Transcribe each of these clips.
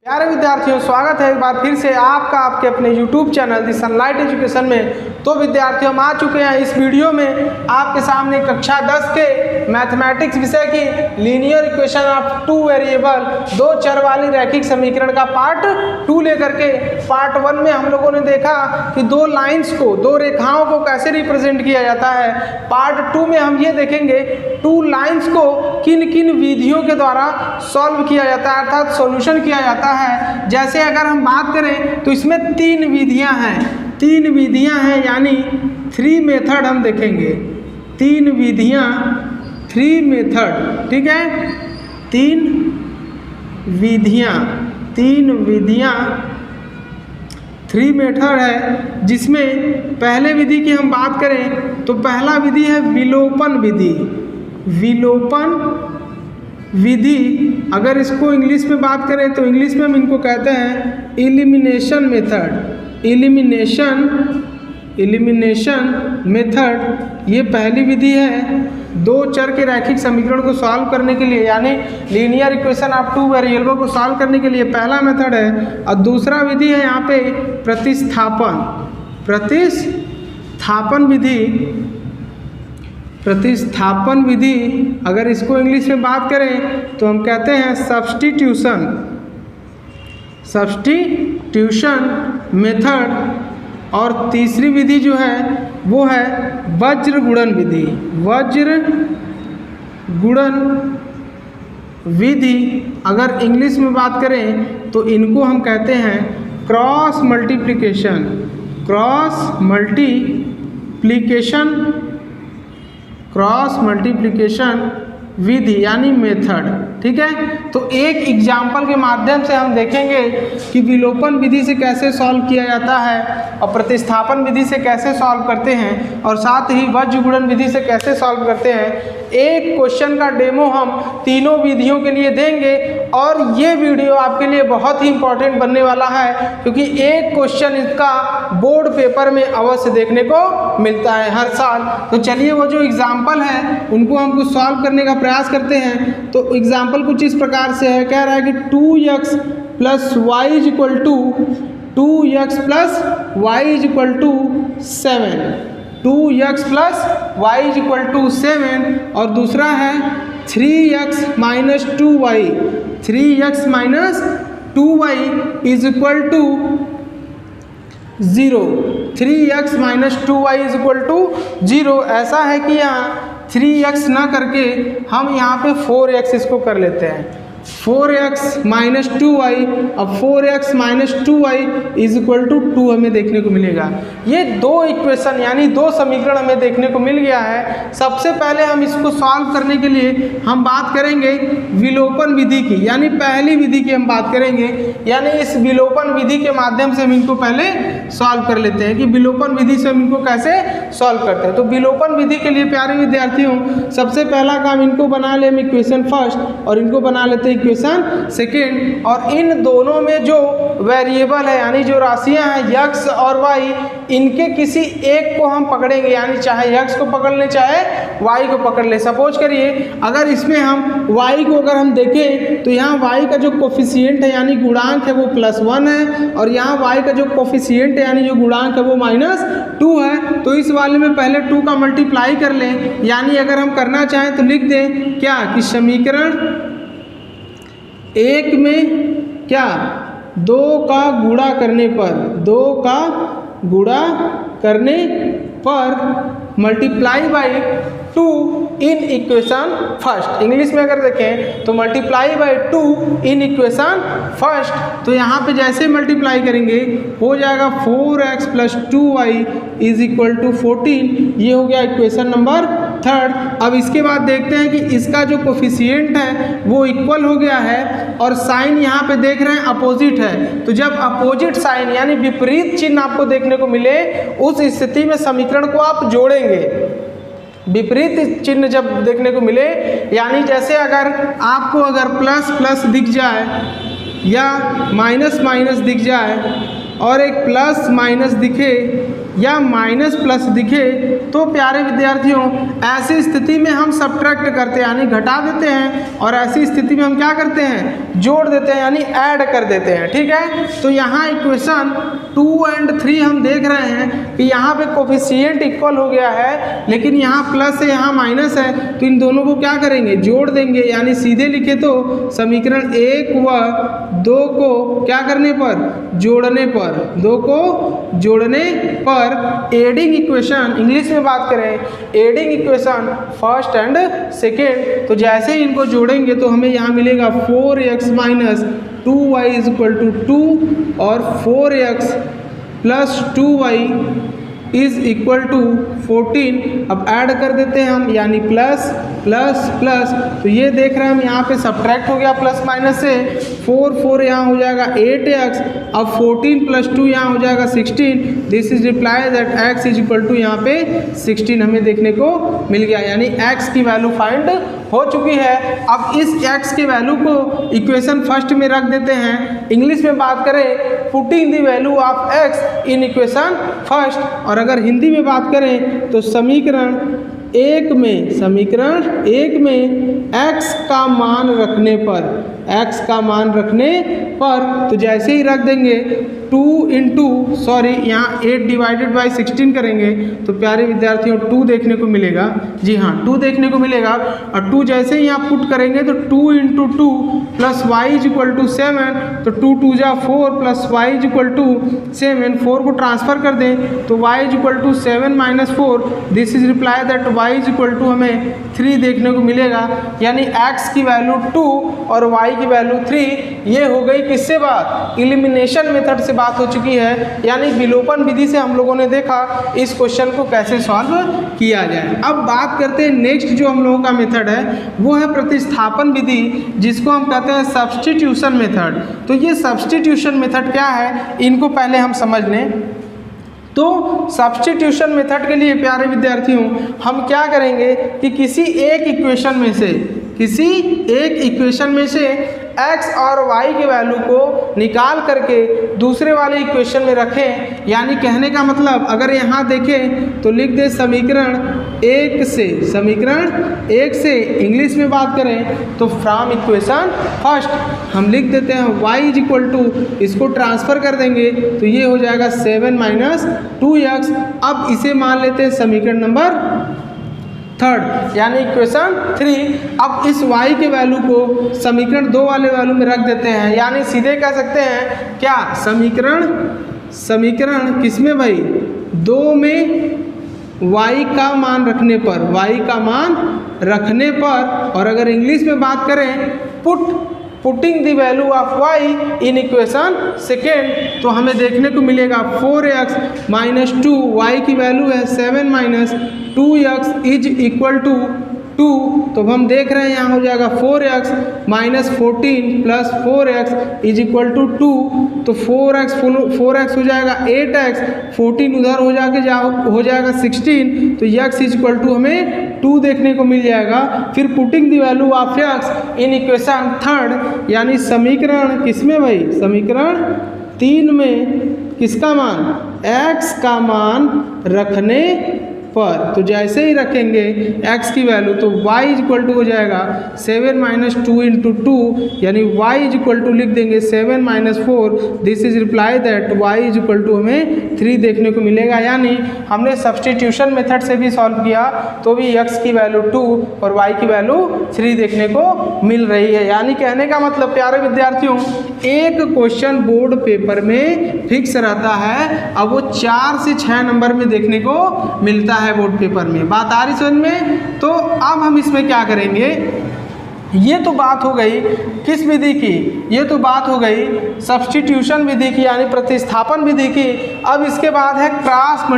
प्यारे विद्यार्थियों, स्वागत है एक बार फिर से आपका आपके अपने YouTube चैनल दी सनलाइट एजुकेशन में। तो विद्यार्थियों, हम आ चुके हैं इस वीडियो में आपके सामने कक्षा 10 के मैथमेटिक्स विषय की linear equation of two variable, दो चर वाली रैखिक समीकरण का पार्ट 2 लेकर के। पार्ट 1 में हम लोगों ने देखा कि दो लाइन्स को, दो रेखाओं को कैसे रिप्रेजेंट किया जाता है। पार्ट 2 में हम ये देखेंगे टू लाइन्स को किन किन विधियों के द्वारा सॉल्व किया जाता है, अर्थात सॉल्यूशन किया जाता है। जैसे अगर हम बात करें तो इसमें 3 विधियां हैं, यानी 3 मेथड हम देखेंगे। 3 विधियां, 3 मेथड, ठीक है। 3 विधियां 3 मेथड है, जिसमें पहले विधि की हम बात करें तो पहला विधि है विलोपन विधि। विलोपन विधि, अगर इसको इंग्लिश में बात करें तो इंग्लिश में हम इनको कहते हैं एलिमिनेशन मेथड। एलिमिनेशन मेथड ये पहली विधि है दो चर के रैखिक समीकरण को सॉल्व करने के लिए, यानी linear equation of two variable को सॉल्व करने के लिए पहला मेथड है। और दूसरा विधि है यहाँ पे प्रतिस्थापन विधि। अगर इसको इंग्लिश में बात करें तो हम कहते हैं सब्स्टिट्यूशन मेथड। और तीसरी विधि जो है वो है वज्र गुणन विधि। अगर इंग्लिश में बात करें तो इनको हम कहते हैं क्रॉस मल्टीप्लिकेशन विधि, यानी मेथड, ठीक है। तो एक एग्जाम्पल के माध्यम से हम देखेंगे कि विलोपन विधि से कैसे सॉल्व किया जाता है और प्रतिस्थापन विधि से कैसे सॉल्व करते हैं, और साथ ही वज्र गुणन विधि से कैसे सॉल्व करते हैं। एक क्वेश्चन का डेमो हम तीनों विधियों के लिए देंगे, और ये वीडियो आपके लिए बहुत ही इंपॉर्टेंट बनने वाला है, क्योंकि एक क्वेश्चन इसका बोर्ड पेपर में अवश्य देखने को मिलता है हर साल। तो चलिए वो जो एग्जाम्पल है उनको हम कुछ सॉल्व करने का प्रयास करते हैं। तो एग्जाम्पल कुछ इस प्रकार से है, कह रहा है कि 2x + y = 7। 2x + y = 7। और दूसरा है 3x - 2y = 0। 3x - 2y = 0। ऐसा है कि यहाँ 3x ना करके हम यहाँ पे 4x इसको कर लेते हैं। 4x - 2y, अब 4x - 2y = 2 हमें देखने को मिलेगा। ये दो इक्वेशन यानी दो समीकरण हमें देखने को मिल गया है। सबसे पहले हम इसको सॉल्व करने के लिए हम बात करेंगे विलोपन विधि की, यानी पहली विधि की हम बात करेंगे। यानी इस विलोपन विधि के माध्यम से हम इनको पहले सॉल्व कर लेते हैं कि विलोपन विधि से हम इनको कैसे सॉल्व करते हैं। तो विलोपन विधि के लिए प्यारे विद्यार्थियों, सबसे पहला काम इनको बना ले हम इक्वेशन फर्स्ट, और इनको बना लेते हैं इक्वेशन सेकेंड। और इन दोनों में जो वेरिएबल है, यानी जो राशियां हैं x और y, इनके किसी एक को हम पकड़ेंगे, यानी चाहे x को पकड़ ले चाहे y को पकड़ ले। सपोज करिए अगर इसमें हम y को अगर हम देखें तो यहाँ y का जो कोफिशिएंट है यानी गुणांक है वो +1 है, और यहाँ y का जो कोफिशिएंट है यानी जो गुणांक है वो -2 है। तो इस वाले में पहले 2 का मल्टीप्लाई कर लें, यानी अगर हम करना चाहें तो लिख दें क्या कि समीकरण 1 में क्या 2 का गुणा करने पर multiply by 2 in equation first. English में अगर देखें तो multiply by 2 in equation first. तो यहाँ पे जैसे मल्टीप्लाई करेंगे हो जाएगा 4x + 2y = 14। ये हो गया इक्वेशन नंबर 3rd। अब इसके बाद देखते हैं कि इसका जो कोफिशिएंट है वो इक्वल हो गया है, और साइन यहाँ पे देख रहे हैं अपोजिट है। तो जब अपोजिट साइन यानी विपरीत चिन्ह आपको देखने को मिले, उस स्थिति में समीकरण को आप जोड़ेंगे। विपरीत चिन्ह जब देखने को मिले, यानी जैसे अगर आपको अगर प्लस दिख जाए या माइनस दिख जाए और एक प्लस माइनस दिखे या माइनस प्लस दिखे तो प्यारे विद्यार्थियों ऐसी स्थिति में हम सब्ट्रैक्ट करते हैं यानी घटा देते हैं, और ऐसी स्थिति में हम क्या करते हैं, जोड़ देते हैं यानी ऐड कर देते हैं। ठीक है, तो यहाँ इक्वेशन 2 और 3 हम देख रहे हैं कि यहाँ पे कोफिशिएंट इक्वल हो गया है, लेकिन यहाँ प्लस है यहाँ माइनस है, तो इन दोनों को क्या करेंगे, जोड़ देंगे। यानी सीधे लिखे तो समीकरण 1 व 2 को क्या करने पर, जोड़ने पर, 2 को जोड़ने पर एडिंग इक्वेशन, इंग्लिश में बात करें adding equation first and second, तो जैसे ही इनको जोड़ेंगे तो हमें यहाँ मिलेगा 4x minus 2y is equal to 2 और 4x plus 2y is equal to 14। अब ऐड कर देते हैं हम यानी प्लस प्लस प्लस, तो ये देख रहे हैं हम यहाँ पे सब्ट्रैक्ट हो गया प्लस माइनस से, 4 यहाँ हो जाएगा 8x, अब 14 प्लस 2 यहाँ हो जाएगा 16। This is reply that x is equal to यहाँ पे 16 हमें देखने को मिल गया, यानी x की वैल्यू फाइंड हो चुकी है। अब इस x की वैल्यू को इक्वेशन फर्स्ट में रख देते हैं। इंग्लिश में बात करें putting the value of x in equation first, और अगर हिंदी में बात करें तो समीकरण 1 में x का मान रखने पर, x का मान रखने पर, तो जैसे ही रख देंगे 2 इंटू यहाँ 8 डिवाइडेड बाई 16 करेंगे तो प्यारे विद्यार्थियों 2 देखने को मिलेगा। जी हाँ 2 देखने को मिलेगा, और 2 जैसे ही यहाँ पुट करेंगे तो 2 into 2 plus y is equal to 7, तो 2 2 जा 4 plus y is equal to 7, 4 को ट्रांसफर कर दें तो y is equal to 7 minus 4, this is reply that y is equal to हमें 3 देखने को मिलेगा। यानी x की वैल्यू 2 और y की वैल्यू 3। ये हो गई किससे बात, इलिमिनेशन मेथड से बात हो चुकी है, यानी विलोपन विधि से हम लोगों ने देखा इस क्वेश्चन को कैसे सॉल्व किया जाए। अब बात करते हैं नेक्स्ट जो हम लोगों का मेथड है वो है प्रतिस्थापन विधि, जिसको हम कहते हैं सब्स्टिट्यूशन मेथड। तो ये सब्स्टिट्यूशन मेथड क्या है, इनको पहले हम समझ लें। तो सब्स्टिट्यूशन मेथड के लिए प्यारे विद्यार्थियों हम क्या करेंगे कि किसी एक इक्वेशन में से x और y की वैल्यू को निकाल करके दूसरे वाले इक्वेशन में रखें। यानी कहने का मतलब अगर यहाँ देखें तो लिख दे समीकरण 1 से इंग्लिश में बात करें तो फ्रॉम इक्वेशन फर्स्ट हम लिख देते हैं y इज इक्वल टू, इसको ट्रांसफ़र कर देंगे तो ये हो जाएगा 7 माइनस 2x। अब इसे मान लेते हैं समीकरण नंबर 3 यानी इक्वेशन 3। अब इस y के वैल्यू को समीकरण 2 वाले वैल्यू में रख देते हैं, यानी सीधे कह सकते हैं क्या, समीकरण किसमें भाई, 2 में y का मान रखने पर, और अगर इंग्लिश में बात करें putting the value of y in equation second, तो हमें देखने को मिलेगा 4x माइनस 2, y की वैल्यू है 7 minus 2x is equal to 2। तो हम देख रहे हैं यहाँ हो जाएगा 4x minus 14 plus 4x is equal to 2, तो 4x हो जाएगा 8x, 14 उधर हो जाएगा 16, तो x इज इक्वल टू हमें 2 देखने को मिल जाएगा। फिर putting the value of x in equation 3, यानी समीकरण किसमें भाई, समीकरण 3 में किसका मान, x का मान रखने पर, तो जैसे ही रखेंगे x की वैल्यू तो y इज इक्वल टू हो जाएगा 7 माइनस 2 इंटू 2, यानी y इज इक्वल टू लिख देंगे 7 minus 4, this is reply that y is equal to हमें 3 देखने को मिलेगा। यानी हमने सब्स्टिट्यूशन मेथड से भी सॉल्व किया तो भी x की वैल्यू 2 और y की वैल्यू 3 देखने को मिल रही है। यानी कहने का मतलब प्यारे विद्यार्थियों एक क्वेश्चन बोर्ड पेपर में फिक्स रहता है, अब वो 4 से 6 नंबर में देखने को मिलता है बोर्ड पेपर में। बात आ रही समझ में? तो अब हम इसमें क्या करेंगे, ये तो बात हो गई किस विधि की, ये तो बात हो गई सब्स्टिट्यूशन विधि की यानी प्रतिस्थापन विधि की। अब इसके बाद है क्रॉस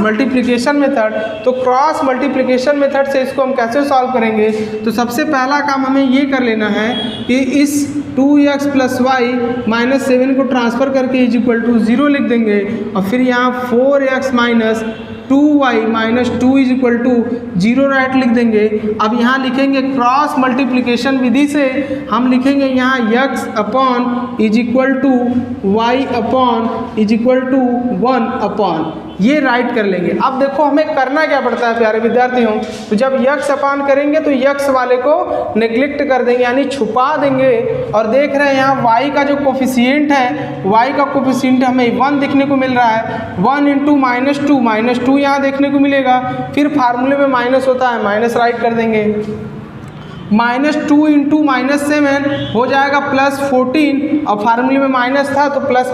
मल्टीप्लिकेशन मेथड। तो क्रॉस मल्टीप्लिकेशन मेथड से इसको हम कैसे सॉल्व करेंगे, तो सबसे पहला काम हमें ये कर लेना है कि इस 2x प्लस वाई माइनस 7 को ट्रांसफ़र करके इज इक्वल टू 0 लिख देंगे, और फिर यहाँ 4x minus 2y minus 2 is equal to 0 right लिख देंगे। अब यहाँ लिखेंगे क्रॉस मल्टीप्लिकेशन विधि से हम लिखेंगे यहाँ x upon is equal to y upon is equal to 1 upon, ये राइट कर लेंगे। अब देखो हमें करना क्या पड़ता है प्यारे विद्यार्थियों, तो जब यक्स अपान करेंगे तो यक्स वाले को नेग्लेक्ट कर देंगे यानी छुपा देंगे, और देख रहे हैं यहाँ वाई का जो कोफिशिएंट है, वाई का कोफिशिएंट हमें 1 देखने को मिल रहा है। 1 इंटू माइनस टू यहाँ देखने को मिलेगा, फिर फार्मूले में माइनस होता है, माइनस राइट कर देंगे। -2 इंटू -7 हो जाएगा +14, और फार्मूले में माइनस था तो प्लस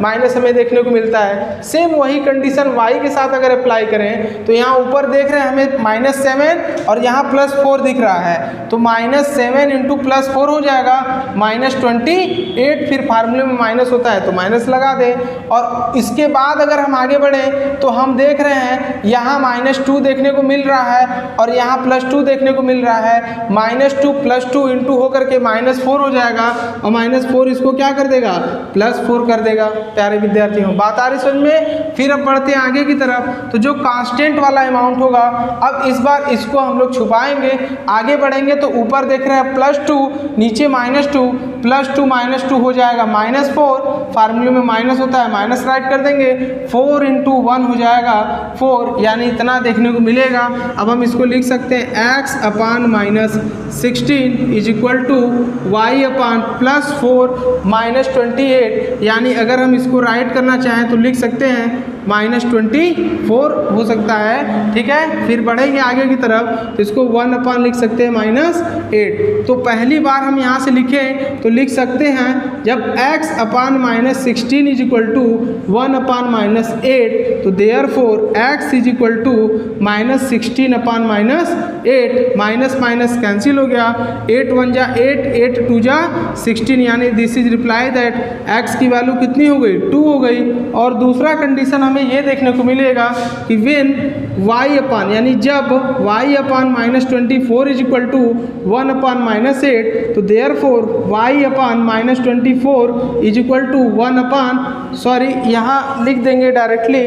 माइनस हमें देखने को मिलता है। सेम वही कंडीशन y के साथ अगर अप्लाई करें तो यहाँ ऊपर देख रहे हैं हमें -7 और यहाँ +4 दिख रहा है, तो -7 इंटू +4 हो जाएगा -28, फिर फार्मूले में माइनस होता है तो माइनस लगा दें। और इसके बाद अगर हम आगे बढ़ें तो हम देख रहे हैं यहाँ -2 देखने को मिल रहा है और यहाँ +2 देखने को मिल रहा है। -2 +2 इंटू होकर के -4 हो जाएगा, और -4 इसको क्या कर देगा, +4 कर देगा। प्यारे विद्यार्थियों बात आ रही समझ में। फिर अब बढ़ते हैं आगे की तरफ, तो जो कांस्टेंट वाला अमाउंट होगा अब इस बार इसको हम लोग छुपाएंगे। आगे बढ़ेंगे तो ऊपर देख रहे हैं +2, नीचे -2, +2 हो जाएगा -4, फार्मूले में माइनस होता है, माइनस राइट कर देंगे। 4 इंटू 1 हो जाएगा 4, यानी इतना देखने को मिलेगा। अब हम इसको लिख सकते हैं x upon -16 is equal to Y upon +4 -28, यानी अगर हम इसको राइट करना चाहें तो लिख सकते हैं -24 हो सकता है। ठीक है, फिर बढ़ेंगे आगे की तरफ तो इसको 1 अपान लिख सकते हैं -8। तो पहली बार हम यहाँ से लिखें तो लिख सकते हैं जब x upon -16 is equal to 1 upon -8, तो therefore x is equal to -16 upon -8, minus cancel हो गया, 8 1 जा 8, 8 2 जा 16, यानी this is reply that x की वैल्यू कितनी हो गई, 2 हो गई। और दूसरा कंडीशन हमें ये देखने को मिलेगा कि व्हेन y अपान, यानी जब y upon -24 is equal to 1 upon -8, तो therefore y upon -24 is equal to 1 upon, sorry यहाँ लिख देंगे directly,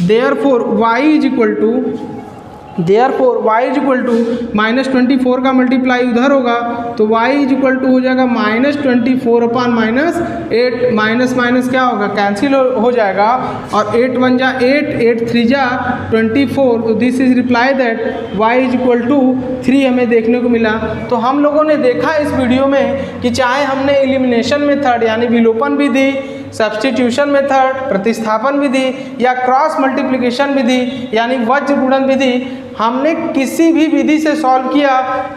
therefore y is equal to -24 का मल्टीप्लाई उधर होगा तो y इज इक्वल टू हो जाएगा -24 अपान -8, माइनस क्या होगा, कैंसिल हो जाएगा, और 8 1 जा 8, 8 3 जा 24, तो this is reply that y is equal to 3 हमें देखने को मिला। तो हम लोगों ने देखा इस वीडियो में कि चाहे हमने एलिमिनेशन मेथड यानी विलोपन विधि, सब्स्टिट्यूशन मेथड प्रतिस्थापन विधि, या क्रॉस मल्टीप्लिकेशन विधि यानी वज्र गुणन विधि, हमने किसी भी विधि से सॉल्व किया,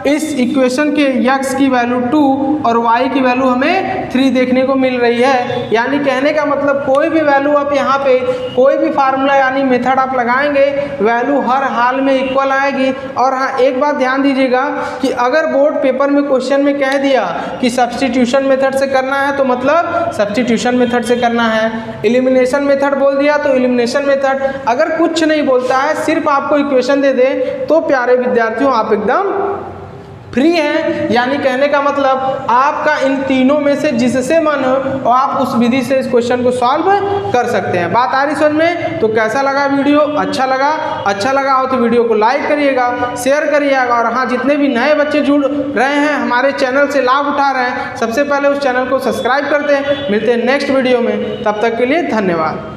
इस इक्वेशन के x की वैल्यू 2 और y की वैल्यू हमें 3 देखने को मिल रही है। यानी कहने का मतलब कोई भी वैल्यू आप यहाँ पे कोई भी फार्मूला यानी मेथड आप लगाएंगे वैल्यू हर हाल में इक्वल आएगी। और हाँ, एक बात ध्यान दीजिएगा कि अगर बोर्ड पेपर में क्वेश्चन में कह दिया कि सब्स्टिट्यूशन मेथड से करना है तो मतलब सब्स्टिट्यूशन मेथड से करना है, एलिमिनेशन मेथड बोल दिया तो एलिमिनेशन मेथड, अगर कुछ नहीं बोलता है सिर्फ आपको इक्वेशन दे दे तो प्यारे विद्यार्थियों आप एकदम फ्री हैं। यानी कहने का मतलब आपका इन तीनों में से जिससे मन हो आप उस विधि से इस क्वेश्चन को सॉल्व कर सकते हैं। बात आ रही समझ में? तो कैसा लगा वीडियो? अच्छा लगा हो तो वीडियो को लाइक करिएगा, शेयर करिएगा, और हाँ जितने भी नए बच्चे जुड़ रहे हैं हमारे चैनल से लाभ उठा रहे हैं सबसे पहले उस चैनल को सब्सक्राइब करते हैं। मिलते हैं नेक्स्ट वीडियो में, तब तक के लिए धन्यवाद।